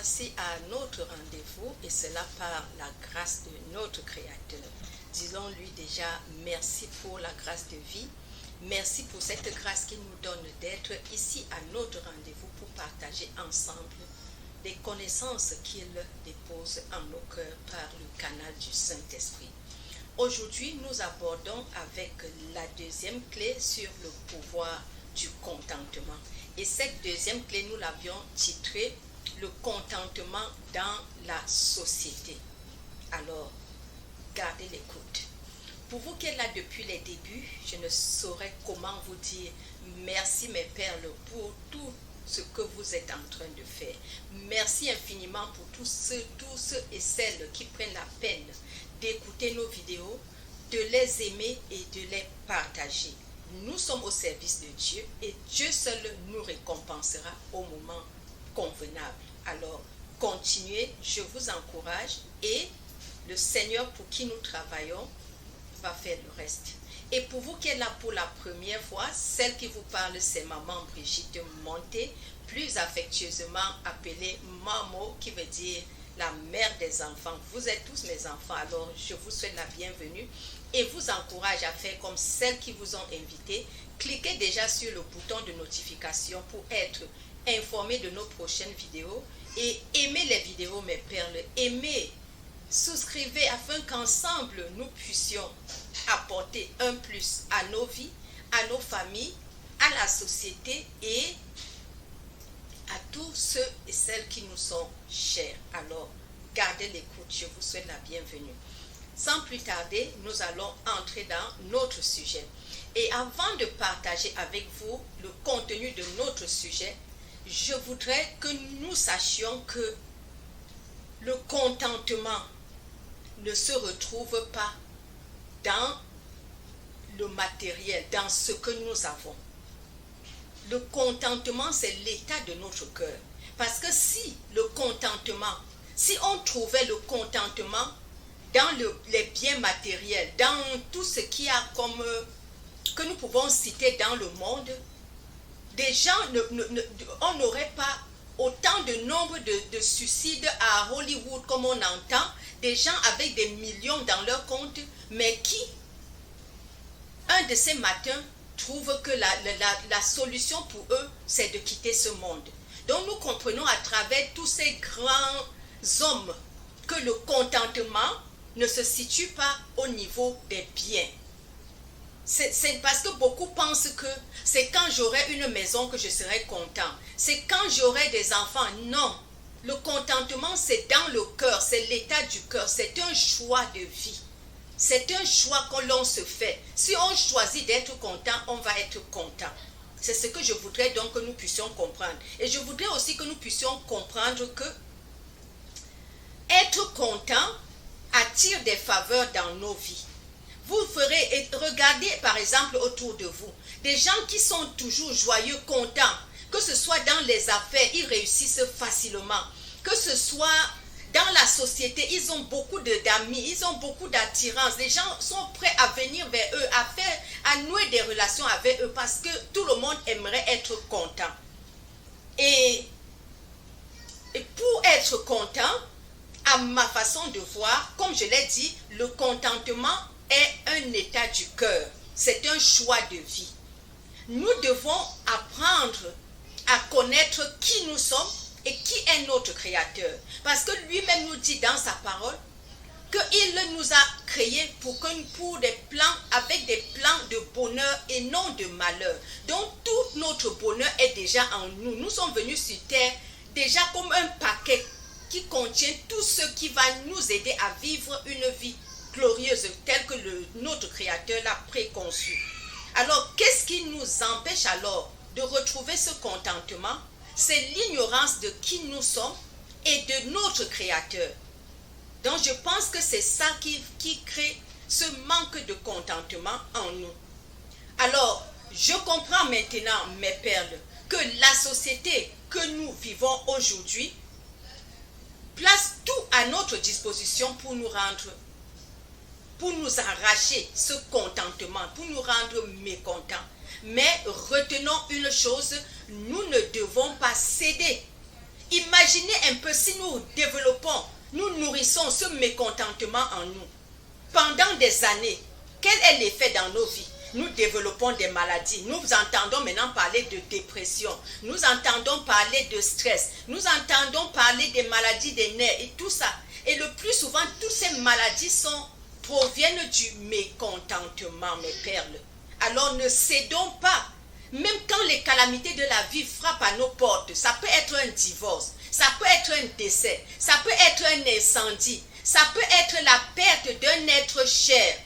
voici à notre rendez-vous et cela par la grâce de notre Créateur. Disons-lui déjà merci pour la grâce de vie. Merci pour cette grâce qu'il nous donne d'être ici à notre rendez-vous pour partager ensemble les connaissances qu'il dépose en nos cœurs par le canal du Saint-Esprit. Aujourd'hui, nous abordons avec la deuxième clé sur le pouvoir du contentement. Et cette deuxième clé, nous l'avions titrée « Le contentement dans la société ». Alors, gardez l'écoute. Pour vous qui êtes là depuis les débuts, je ne saurais comment vous dire merci mes perles pour tout ce que vous êtes en train de faire. Merci infiniment pour tous ceux et celles qui prennent la peine d'écouter nos vidéos, de les aimer et de les partager. Nous sommes au service de Dieu et Dieu seul nous récompensera au moment convenable. Alors, continuez, je vous encourage et le Seigneur pour qui nous travaillons va faire le reste. Et pour vous qui êtes là pour la première fois, celle qui vous parle, c'est Maman Brigitte Monté, plus affectueusement appelée Mamo, qui veut dire la mère des enfants. Vous êtes tous mes enfants, alors je vous souhaite la bienvenue et vous encourage à faire comme celles qui vous ont invité. Cliquez déjà sur le bouton de notification pour être informé de nos prochaines vidéos et aimez les vidéos, mes perles. Aimez, souscrivez afin qu'ensemble nous puissions apporter un plus à nos vies, à nos familles, à la société et à tous ceux et celles qui nous sont chers. Alors, gardez l'écoute, je vous souhaite la bienvenue. Sans plus tarder, nous allons entrer dans notre sujet. Et avant de partager avec vous le contenu de notre sujet, je voudrais que nous sachions que le contentement ne se retrouve pas dans le matériel, dans ce que nous avons. Le contentement, c'est l'état de notre cœur. Parce que si on trouvait le contentement dans les biens matériels, dans tout ce qu'il y a comme que nous pouvons citer dans le monde, des gens, on n'aurait pas autant de nombre de suicides à Hollywood comme on entend, des gens avec des millions dans leur compte, mais qui, un de ces matins, trouvent que la solution pour eux, c'est de quitter ce monde. Donc nous comprenons à travers tous ces grands hommes que le contentement ne se situe pas au niveau des biens. C'est parce que beaucoup pensent que c'est quand j'aurai une maison que je serai content. C'est quand j'aurai des enfants. Non. Le contentement, c'est dans le cœur. C'est l'état du cœur. C'est un choix de vie. C'est un choix que l'on se fait. Si on choisit d'être content, on va être content. C'est ce que je voudrais donc que nous puissions comprendre. Et je voudrais aussi que nous puissions comprendre que être content attire des faveurs dans nos vies. Vous ferez, regardez par exemple autour de vous, des gens qui sont toujours joyeux, contents, que ce soit dans les affaires, ils réussissent facilement, que ce soit dans la société, ils ont beaucoup d'amis, ils ont beaucoup d'attirance, les gens sont prêts à venir vers eux, à nouer des relations avec eux parce que tout le monde aimerait être content. Et pour être content, à ma façon de voir, comme je l'ai dit, le contentement est un état du cœur. C'est un choix de vie. Nous devons apprendre à connaître qui nous sommes et qui est notre Créateur. Parce que lui-même nous dit dans sa parole qu'il nous a créés pour des plans, avec des plans de bonheur et non de malheur. Donc tout notre bonheur est déjà en nous. Nous sommes venus sur terre déjà comme un paquet qui contient tout ce qui va nous aider à vivre une vie glorieuse telle que notre Créateur l'a préconçue. Alors, qu'est-ce qui nous empêche alors de retrouver ce contentement? C'est l'ignorance de qui nous sommes et de notre Créateur. Donc, je pense que c'est ça qui crée ce manque de contentement en nous. Alors, je comprends maintenant, mes perles, que la société que nous vivons aujourd'hui place tout à notre disposition pour nous arracher ce contentement, pour nous rendre mécontents. Mais retenons une chose, nous ne devons pas céder. Imaginez un peu si nous développons, nous nourrissons ce mécontentement en nous. Pendant des années, quel est l'effet dans nos vies? Nous développons des maladies. Nous entendons maintenant parler de dépression. Nous entendons parler de stress. Nous entendons parler des maladies des nerfs et tout ça. Et le plus souvent, toutes ces maladies proviennent du mécontentement, mes perles. Alors ne cédons pas. Même quand les calamités de la vie frappent à nos portes, ça peut être un divorce, ça peut être un décès, ça peut être un incendie, ça peut être la perte d'un être cher.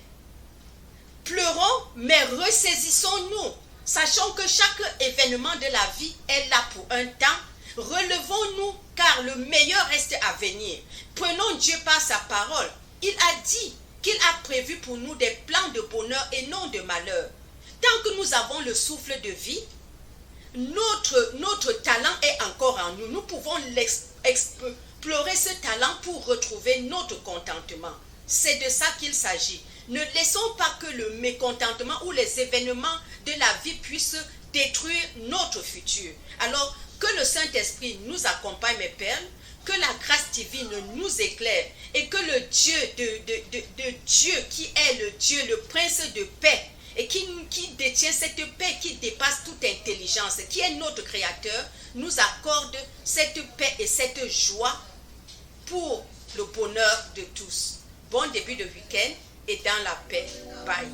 Pleurons, mais ressaisissons-nous. Sachons que chaque événement de la vie est là pour un temps. Relevons-nous, car le meilleur reste à venir. Prenons Dieu par sa parole. Il a dit qu'il a prévu pour nous des plans de bonheur et non de malheur. Tant que nous avons le souffle de vie, notre talent est encore en nous. Nous pouvons explorer ce talent pour retrouver notre contentement. C'est de ça qu'il s'agit. Ne laissons pas que le mécontentement ou les événements de la vie puissent détruire notre futur. Alors, que le Saint-Esprit nous accompagne, mes perles, que la grâce divine nous éclaire et que le Dieu de Dieu qui est le Dieu, le Prince de paix, et qui détient cette paix qui dépasse toute intelligence, qui est notre Créateur, nous accorde cette paix et cette joie pour le bonheur de tous. Bon début de week-end et dans la paix. Bye.